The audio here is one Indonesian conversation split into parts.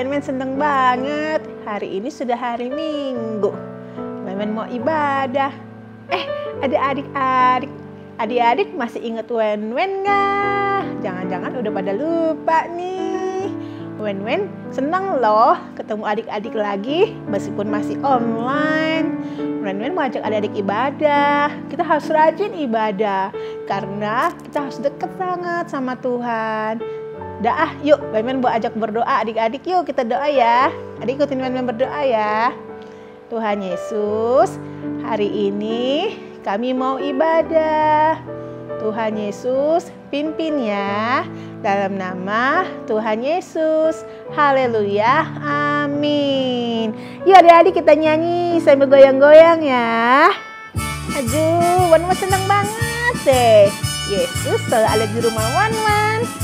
Wen seneng banget. Hari ini sudah hari Minggu. Wen mau ibadah. Ada adik-adik. Adik-adik masih inget Wen nggak? Jangan-jangan udah pada lupa nih. Wen seneng loh ketemu adik-adik lagi meskipun masih online. Wen mau ajak adik-adik ibadah. Kita harus rajin ibadah karena kita harus deket banget sama Tuhan. Yuk, Wen mau ajak berdoa adik-adik, yuk kita doa ya. Adik ikutin Wen berdoa ya. Tuhan Yesus, hari ini kami mau ibadah. Tuhan Yesus pimpin ya. Dalam nama Tuhan Yesus. Haleluya. Amin. Yuk adik-adik kita nyanyi sambil goyang-goyang ya. Aduh, Wan seneng banget deh. Yesus selalu ada di rumah Wan,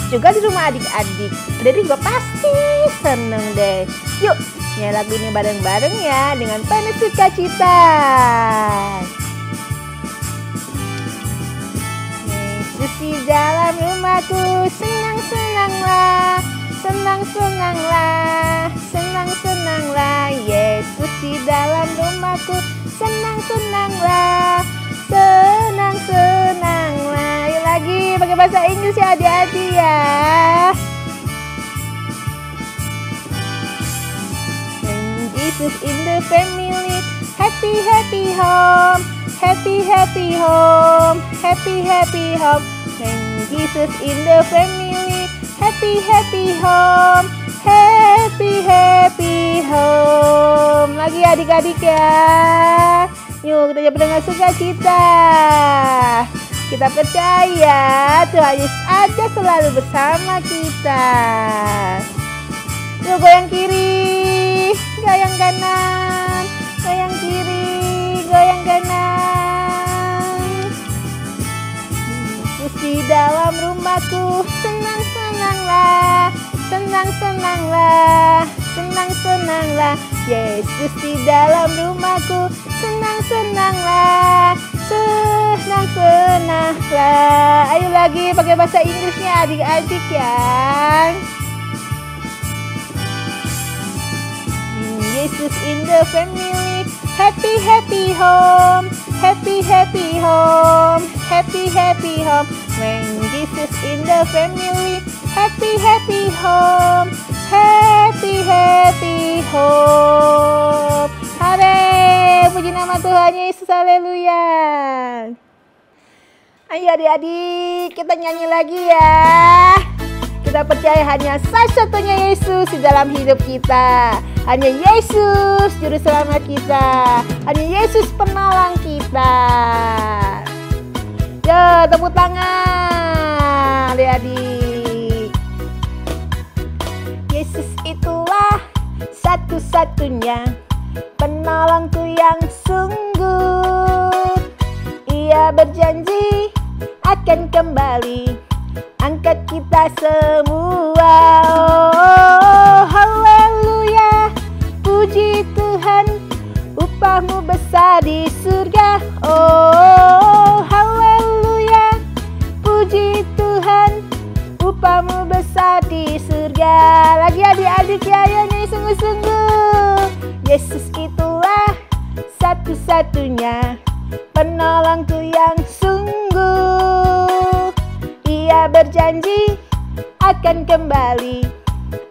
juga di rumah adik-adik. Adik juga pasti seneng deh. Yuk, nyanyi lagu ini bareng-bareng ya dengan penuh sukacita. Yesus di dalam rumahku, senang-senanglah, senang-senanglah, senang-senanglah. Yesus di dalam rumahku, senang-senanglah, senang-senanglah. Yuk lagi pakai bahasa Inggris ya adik-adik ya. When Jesus in the family, happy happy home, happy happy home, happy happy home. When Jesus in the family, happy happy home, happy happy home. Lagi adik-adik ya. Yuk kita jawab dengan sukacita. Kita percaya Tuhan Yesus ada selalu bersama kita. Yuk goyang kiri, goyang kanan, goyang kiri, goyang kanan. Yesus di dalam rumahku, senang-senanglah, senang-senanglah, senang-senanglah. Yesus di dalam rumahku, senang-senanglah, senang-senanglah. Ayo lagi pakai bahasa Inggrisnya adik-adik ya. Jesus in the family, happy happy home, happy happy home, happy happy home. When Jesus in the family, happy happy home, happy happy home. Hore, puji nama Tuhan Yesus, haleluya. Ayo adik-adik kita nyanyi lagi ya. Kita percaya hanya satu-satunya Yesus di dalam hidup kita. Hanya Yesus juru selamat kita. Hanya Yesus penolong kita. Yo, tepuk tangan adik-adik. Yesus itulah satu-satunya penolongku yang sungguh. Ia berjanji akan kembali angkat kita semua. Oh, haleluya, puji Tuhan, upahmu besar di surga. Oh, haleluya, puji Tuhan, upahmu besar di surga. Lagi adik-adik ya, nyanyi sungguh-sungguh. Yesus itulah satu-satunya penolongku yang sungguh. Ia berjanji akan kembali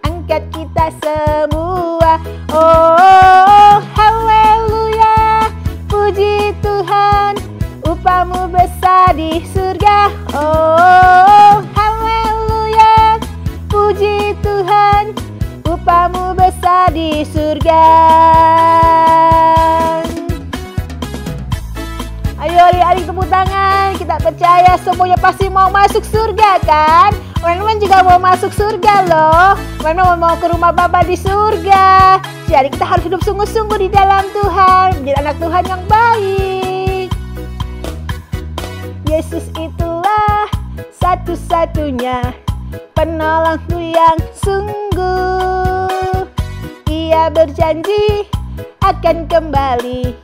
angkat kita semua. Oh, haleluya, puji Tuhan, upahmu besar di surga. Oh, haleluya, puji Tuhan, upahmu besar di surga. Ayo adik-adik tepuk tangan. Kita percaya semuanya pasti mau masuk surga kan? Wen juga mau masuk surga loh. Wen mau ke rumah Bapa di surga. Jadi kita harus hidup sungguh-sungguh di dalam Tuhan, menjadi anak Tuhan yang baik. Yesus itulah satu-satunya penolongku yang sungguh. Ia berjanji akan kembali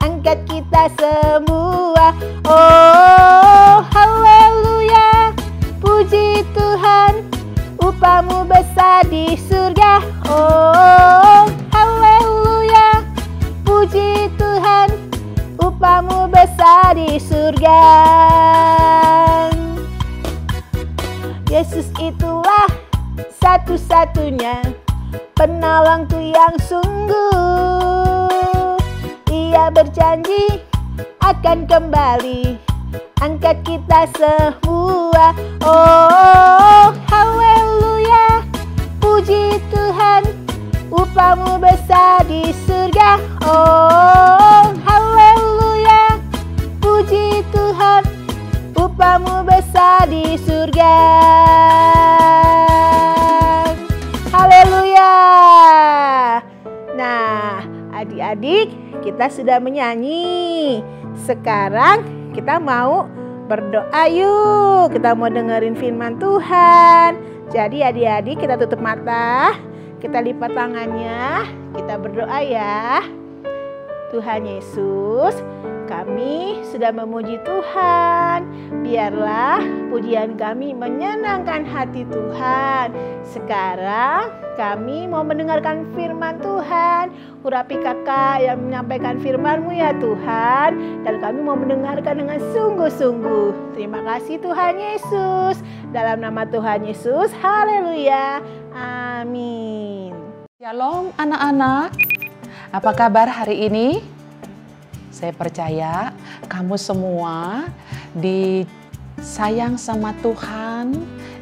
angkat kita semua. Oh, haleluya, puji Tuhan, upamu besar di surga. Oh, haleluya, puji Tuhan, upamu besar di surga. Yesus itulah satu-satunya penolongku yang sungguh. Ia berjanji akan kembali angkat kita semua. Oh, haleluya, puji Tuhan, upamu besar di surga. Oh, haleluya, puji Tuhan, upamu besar di surga. Haleluya. Nah, adik-adik, kita sudah menyanyi. Sekarang kita mau berdoa yuk. Kita mau dengerin firman Tuhan. Jadi adik-adik, kita tutup mata, kita lipat tangannya, kita berdoa ya. Tuhan Yesus, kami sudah memuji Tuhan. Biarlah pujian kami menyenangkan hati Tuhan. Sekarang kami mau mendengarkan firman Tuhan. Urapi kakak yang menyampaikan firman-Mu ya Tuhan. Dan kami mau mendengarkan dengan sungguh-sungguh. Terima kasih Tuhan Yesus. Dalam nama Tuhan Yesus, haleluya. Amin. Shalom anak-anak. Apa kabar hari ini? Saya percaya kamu semua disayang sama Tuhan,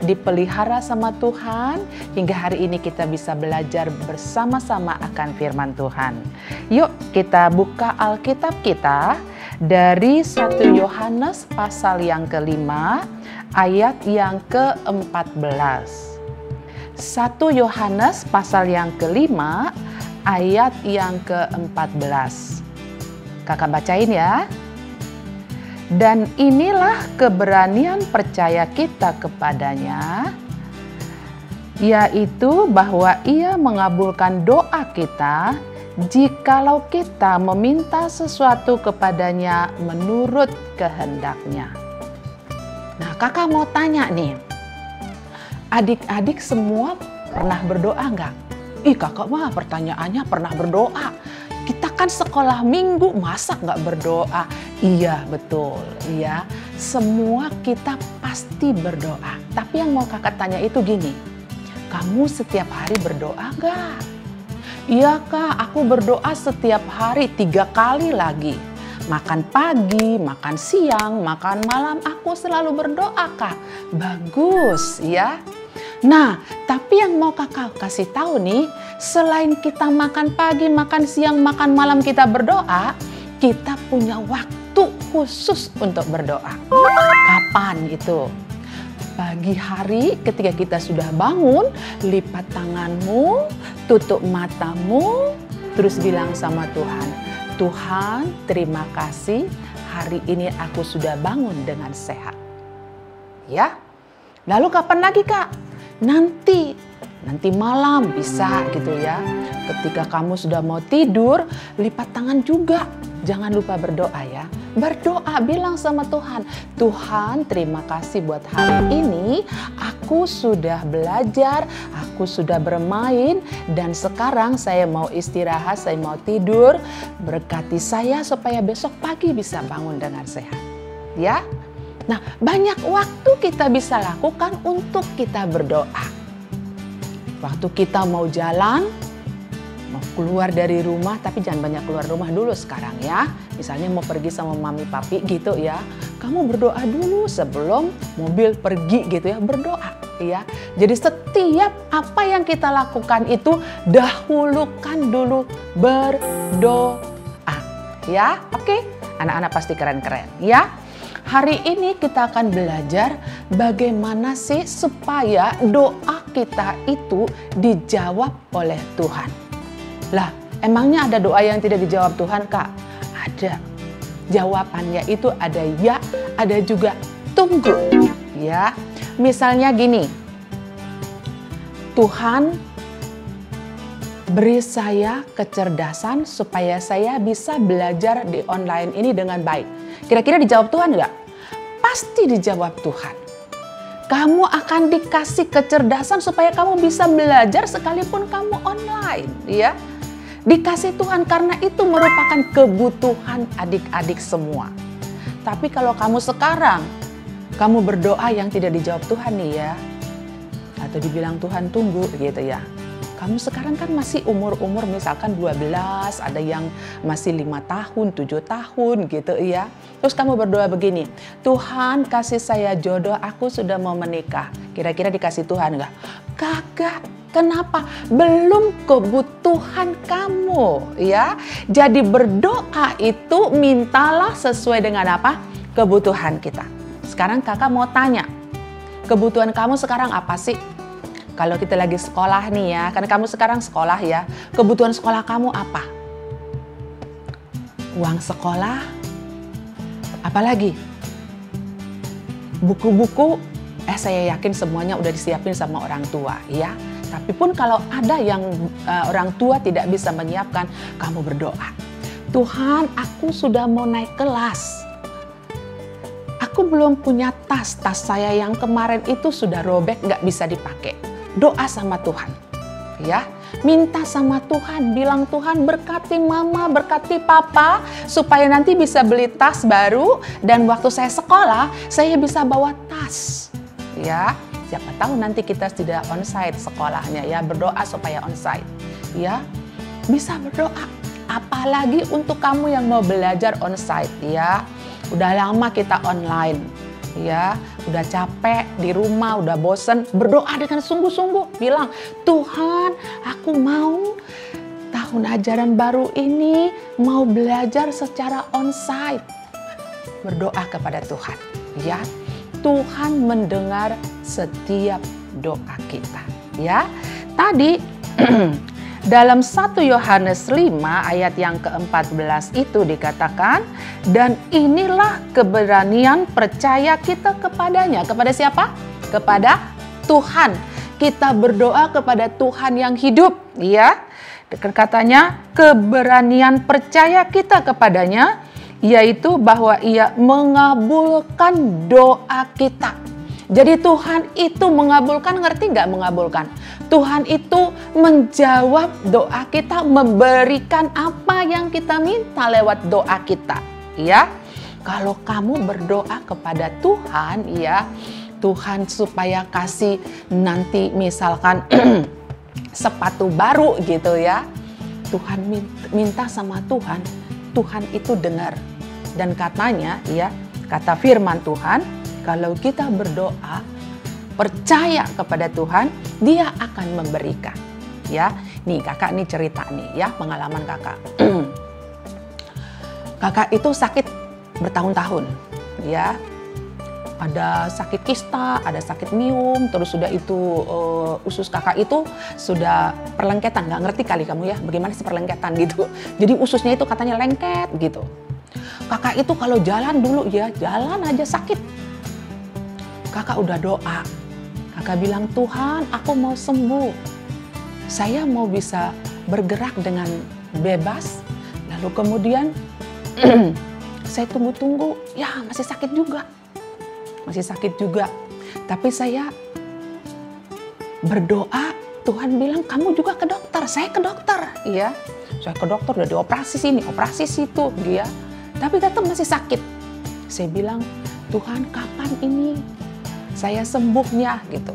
dipelihara sama Tuhan, hingga hari ini kita bisa belajar bersama-sama akan firman Tuhan. Yuk kita buka Alkitab kita dari 1 Yohanes pasal yang ke-5 ayat yang ke-14. 1 Yohanes pasal yang ke-5 ayat yang ke-14. Kakak bacain ya. Dan inilah keberanian percaya kita kepadanya, yaitu bahwa Ia mengabulkan doa kita jikalau kita meminta sesuatu kepadanya menurut kehendak-Nya. Nah, kakak mau tanya nih, adik-adik semua pernah berdoa nggak? Ih, kakak mah pertanyaannya pernah berdoa. Kita kan sekolah minggu, masa nggak berdoa? Iya, betul. Iya, semua kita pasti berdoa. Tapi yang mau kakak tanya itu gini, kamu setiap hari berdoa nggak? Iya kak, aku berdoa setiap hari 3 kali lagi. Makan pagi, makan siang, makan malam, aku selalu berdoa kak. Bagus ya. Nah, tapi yang mau kakak kasih tahu nih, selain kita makan pagi, makan siang, makan malam kita berdoa, kita punya waktu khusus untuk berdoa. Kapan itu? Pagi hari ketika kita sudah bangun, lipat tanganmu, tutup matamu, terus bilang sama Tuhan, Tuhan terima kasih hari ini aku sudah bangun dengan sehat. Ya, lalu kapan lagi kak? Nanti malam bisa gitu ya. Ketika kamu sudah mau tidur, lipat tangan juga. Jangan lupa berdoa ya. Berdoa, bilang sama Tuhan, Tuhan terima kasih buat hari ini. Aku sudah belajar, aku sudah bermain, dan sekarang saya mau istirahat, saya mau tidur. Berkati saya supaya besok pagi bisa bangun dengan sehat. Ya. Nah, banyak waktu kita bisa lakukan untuk kita berdoa. Waktu kita mau jalan, mau keluar dari rumah, tapi jangan banyak keluar rumah dulu sekarang ya. Misalnya mau pergi sama mami papi gitu ya. Kamu berdoa dulu sebelum mobil pergi gitu ya, berdoa ya. Jadi setiap apa yang kita lakukan itu dahulukan dulu berdoa ya. Oke, anak-anak pasti keren-keren ya. Hari ini kita akan belajar bagaimana sih supaya doa kita itu dijawab oleh Tuhan. Lah, emangnya ada doa yang tidak dijawab Tuhan, Kak? Ada. Jawabannya itu ada ya, ada juga tunggu. Ya, misalnya gini. Tuhan beri saya kecerdasan supaya saya bisa belajar di online ini dengan baik. Kira-kira dijawab Tuhan nggak? Pasti dijawab Tuhan. Kamu akan dikasih kecerdasan supaya kamu bisa belajar sekalipun kamu online, ya. Dikasih Tuhan karena itu merupakan kebutuhan adik-adik semua. Tapi kalau kamu sekarang, kamu berdoa yang tidak dijawab Tuhan nih ya, atau dibilang Tuhan tunggu gitu ya. Kamu sekarang kan masih umur-umur misalkan 12, ada yang masih 5 tahun, 7 tahun gitu ya. Terus kamu berdoa begini, Tuhan kasih saya jodoh, aku sudah mau menikah. Kira-kira dikasih Tuhan enggak? Kagak. Kenapa? Belum kebutuhan kamu ya. Jadi berdoa itu mintalah sesuai dengan apa? Kebutuhan kita. Sekarang kakak mau tanya, kebutuhan kamu sekarang apa sih? Kalau kita lagi sekolah nih ya, karena kamu sekarang sekolah ya, kebutuhan sekolah kamu apa? Uang sekolah, apalagi? Buku-buku, saya yakin semuanya udah disiapin sama orang tua ya. Tapi pun kalau ada yang orang tua tidak bisa menyiapkan, kamu berdoa. Tuhan, aku sudah mau naik kelas. Aku belum punya tas saya yang kemarin itu sudah robek, nggak bisa dipakai. Doa sama Tuhan, ya, minta sama Tuhan, bilang Tuhan berkati mama, berkati papa, supaya nanti bisa beli tas baru dan waktu saya sekolah saya bisa bawa tas, ya. Siapa tahu nanti kita tidak onsite sekolahnya ya, berdoa supaya onsite, ya, bisa berdoa. Apalagi untuk kamu yang mau belajar onsite ya, udah lama kita online. Ya, udah capek di rumah, udah bosen, berdoa dengan sungguh-sungguh, bilang, Tuhan, aku mau tahun ajaran baru ini mau belajar secara onsite. Berdoa kepada Tuhan, ya. Tuhan mendengar setiap doa kita, ya. Tadi dalam 1 Yohanes 5 ayat yang ke-14 itu dikatakan, dan inilah keberanian percaya kita kepadanya. Kepada siapa? Kepada Tuhan. Kita berdoa kepada Tuhan yang hidup, ya. Katanya keberanian percaya kita kepadanya, yaitu bahwa Ia mengabulkan doa kita. Jadi Tuhan itu mengabulkan, ngerti nggak mengabulkan? Tuhan itu menjawab doa kita, memberikan apa yang kita minta lewat doa kita, ya. Kalau kamu berdoa kepada Tuhan, ya, Tuhan supaya kasih nanti misalkan sepatu baru gitu ya. Tuhan minta sama Tuhan, Tuhan itu dengar. Dan katanya, ya, kata firman Tuhan, kalau kita berdoa, percaya kepada Tuhan, Dia akan memberikan. Ya, nih kakak nih cerita nih ya, pengalaman kakak. Kakak itu sakit bertahun-tahun, ya. Ada sakit kista, ada sakit miom, terus sudah itu usus kakak itu sudah perlengketan. Nggak ngerti kali kamu ya, bagaimana sih perlengketan gitu. Jadi ususnya itu katanya lengket gitu. Kakak itu kalau jalan dulu ya, jalan aja sakit. Kakak udah doa, kakak bilang, Tuhan, aku mau sembuh. Saya mau bisa bergerak dengan bebas. Lalu kemudian saya tunggu-tunggu, ya masih sakit juga. Masih sakit juga. Tapi saya berdoa, Tuhan bilang, kamu juga ke dokter. Saya ke dokter, ya. Saya ke dokter, udah dioperasi sini, operasi situ, ya. Tapi tetap masih sakit. Saya bilang, Tuhan, kapan ini saya sembuhnya gitu.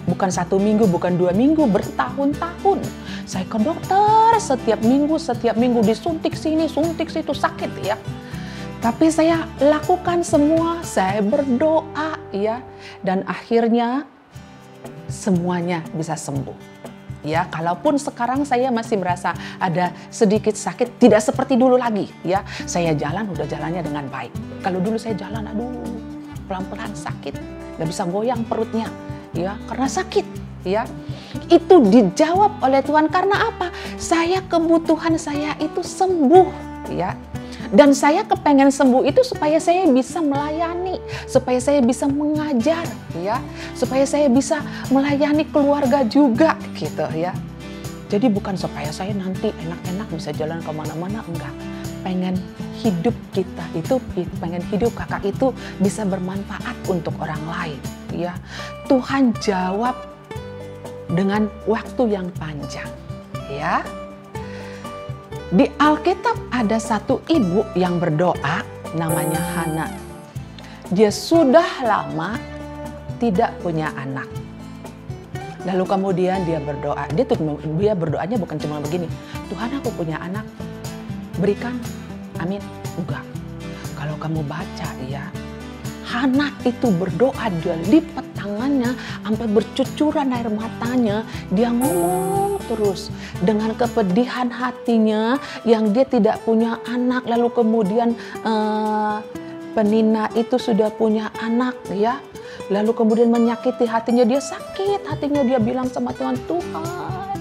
Bukan 1 minggu, bukan 2 minggu, bertahun-tahun. Saya ke dokter setiap minggu disuntik sini, suntik situ, sakit ya. Tapi saya lakukan semua, saya berdoa ya. Dan akhirnya semuanya bisa sembuh. Ya, kalaupun sekarang saya masih merasa ada sedikit sakit, tidak seperti dulu lagi ya. Saya jalan, udah jalannya dengan baik. Kalau dulu saya jalan, aduh, pelan-pelan sakit, nggak bisa goyang perutnya, ya, karena sakit, ya. Itu dijawab oleh Tuhan karena apa? Kebutuhan saya itu sembuh, ya. Dan saya kepengen sembuh itu supaya saya bisa melayani, supaya saya bisa mengajar, ya, supaya saya bisa melayani keluarga juga, gitu, ya. Jadi bukan supaya saya nanti enak-enak bisa jalan kemana-mana, enggak. pengen hidup kita itu, pengen hidup kakak itu bisa bermanfaat untuk orang lain. Ya, Tuhan jawab dengan waktu yang panjang. Ya, di Alkitab ada satu ibu yang berdoa, namanya Hana. Dia sudah lama tidak punya anak. Lalu kemudian dia berdoa. Dia berdoanya bukan cuma begini, Tuhan aku punya anak, berikan. Amin. Enggak. Kalau kamu baca ya, Hana itu berdoa, dia lipat tangannya sampai bercucuran air matanya. Dia ngomong terus dengan kepedihan hatinya yang dia tidak punya anak. Lalu kemudian Penina itu sudah punya anak ya. Lalu kemudian menyakiti hatinya, dia sakit hatinya, dia bilang sama Tuhan, Tuhan.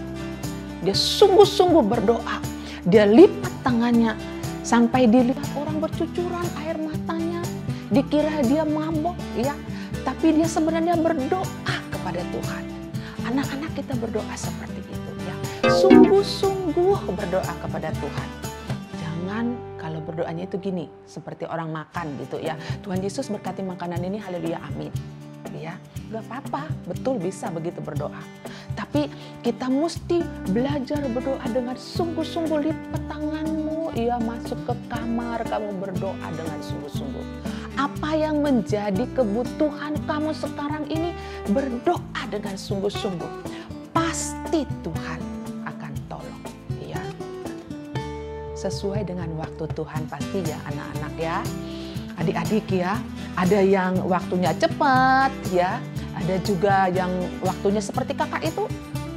Dia sungguh-sungguh berdoa. Dia lipat tangannya sampai dilihat orang bercucuran air matanya. Dikira dia mabok ya. Tapi dia sebenarnya berdoa kepada Tuhan. Anak-anak kita berdoa seperti itu ya. Sungguh-sungguh berdoa kepada Tuhan. Jangan kalau berdoanya itu gini, seperti orang makan gitu ya. Tuhan Yesus berkati makanan ini, haleluya, amin. Ya, gak apa-apa, betul bisa begitu berdoa. Tapi kita mesti belajar berdoa dengan sungguh-sungguh. Lipat tanganmu, ya, masuk ke kamar, kamu berdoa dengan sungguh-sungguh. Apa yang menjadi kebutuhan kamu sekarang ini, berdoa dengan sungguh-sungguh. Pasti Tuhan akan tolong. Ya, sesuai dengan waktu Tuhan pasti ya anak-anak ya. Adik-adik ya, ada yang waktunya cepat ya, ada juga yang waktunya seperti kakak itu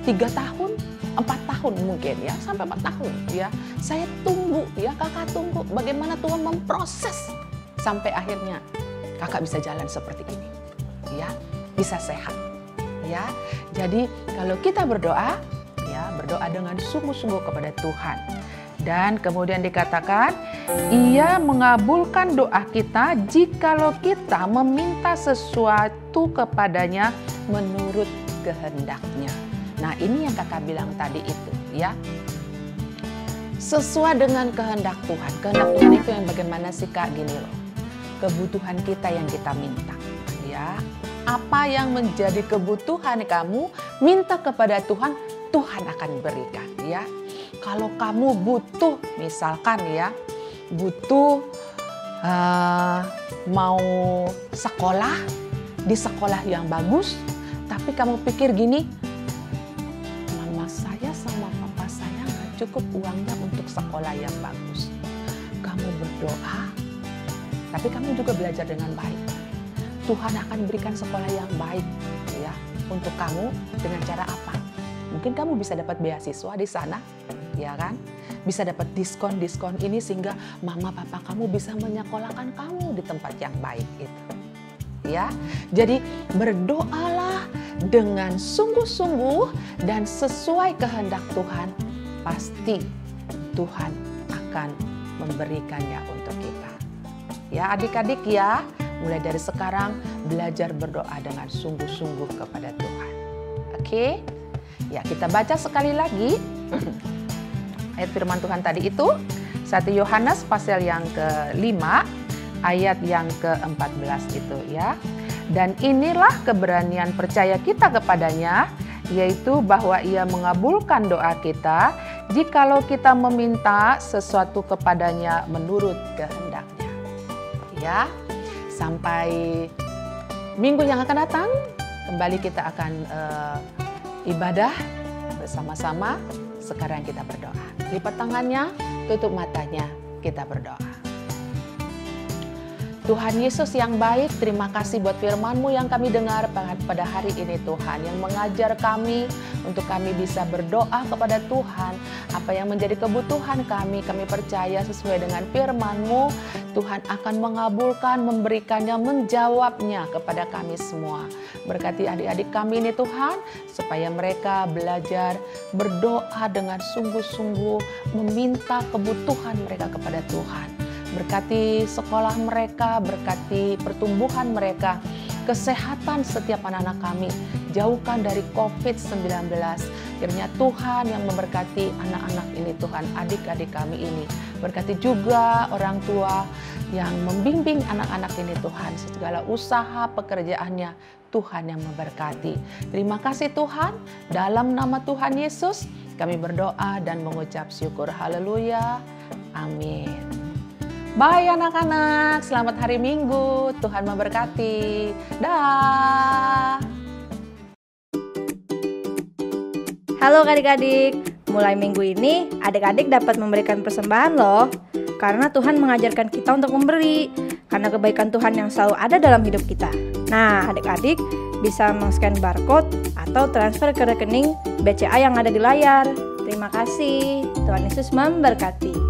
3 tahun, 4 tahun mungkin ya, sampai 4 tahun ya. Saya tunggu ya, kakak tunggu bagaimana Tuhan memproses sampai akhirnya kakak bisa jalan seperti ini ya, bisa sehat ya. Jadi kalau kita berdoa ya, berdoa dengan sungguh-sungguh kepada Tuhan. Dan kemudian dikatakan, Ia mengabulkan doa kita jikalau kita meminta sesuatu kepadanya menurut kehendaknya. Nah, ini yang kakak bilang tadi itu ya. Sesuai dengan kehendak Tuhan. Kehendak Tuhan itu yang bagaimana sih Kak? Gini loh. Kebutuhan kita yang kita minta ya. Apa yang menjadi kebutuhan kamu, minta kepada Tuhan, Tuhan akan berikan ya. Kalau kamu butuh, misalkan ya, butuh mau sekolah, di sekolah yang bagus, tapi kamu pikir gini, mama saya sama papa saya nggak cukup uangnya untuk sekolah yang bagus. Kamu berdoa, tapi kamu juga belajar dengan baik. Tuhan akan berikan sekolah yang baik ya untuk kamu. Dengan cara apa? Mungkin kamu bisa dapat beasiswa di sana, ya kan? Bisa dapat diskon-diskon ini sehingga mama papa kamu bisa menyekolahkan kamu di tempat yang baik itu. Ya. Jadi berdoalah dengan sungguh-sungguh dan sesuai kehendak Tuhan, pasti Tuhan akan memberikannya untuk kita. Ya, adik-adik ya, mulai dari sekarang belajar berdoa dengan sungguh-sungguh kepada Tuhan. Oke? Ya, kita baca sekali lagi ayat firman Tuhan tadi itu, 1 Yohanes pasal yang ke-5 ayat yang ke-14 itu ya. Dan inilah keberanian percaya kita kepadanya, yaitu bahwa Ia mengabulkan doa kita jikalau kita meminta sesuatu kepadanya menurut kehendaknya. Ya, sampai minggu yang akan datang kembali kita akan ibadah bersama-sama. Sekarang kita berdoa. Lipat tangannya, tutup matanya, kita berdoa. Tuhan Yesus yang baik, terima kasih buat firman-Mu yang kami dengar pada hari ini Tuhan. Yang mengajar kami untuk kami bisa berdoa kepada Tuhan. Apa yang menjadi kebutuhan kami percaya sesuai dengan firman-Mu. Tuhan akan mengabulkan, memberikannya, menjawabnya kepada kami semua. Berkati adik-adik kami ini Tuhan, supaya mereka belajar berdoa dengan sungguh-sungguh, meminta kebutuhan mereka kepada Tuhan. Berkati sekolah mereka, berkati pertumbuhan mereka, kesehatan setiap anak-anak kami, jauhkan dari COVID-19, Kiranya Tuhan yang memberkati anak-anak ini Tuhan, adik-adik kami ini. Berkati juga orang tua yang membimbing anak-anak ini Tuhan, segala usaha pekerjaannya Tuhan yang memberkati. Terima kasih Tuhan, dalam nama Tuhan Yesus kami berdoa dan mengucap syukur. Haleluya, amin. Bye anak-anak, selamat hari Minggu, Tuhan memberkati. Dah. Halo adik-adik, mulai minggu ini adik-adik dapat memberikan persembahan loh. Karena Tuhan mengajarkan kita untuk memberi, karena kebaikan Tuhan yang selalu ada dalam hidup kita. Nah, adik-adik bisa men-scan barcode atau transfer ke rekening BCA yang ada di layar. Terima kasih, Tuhan Yesus memberkati.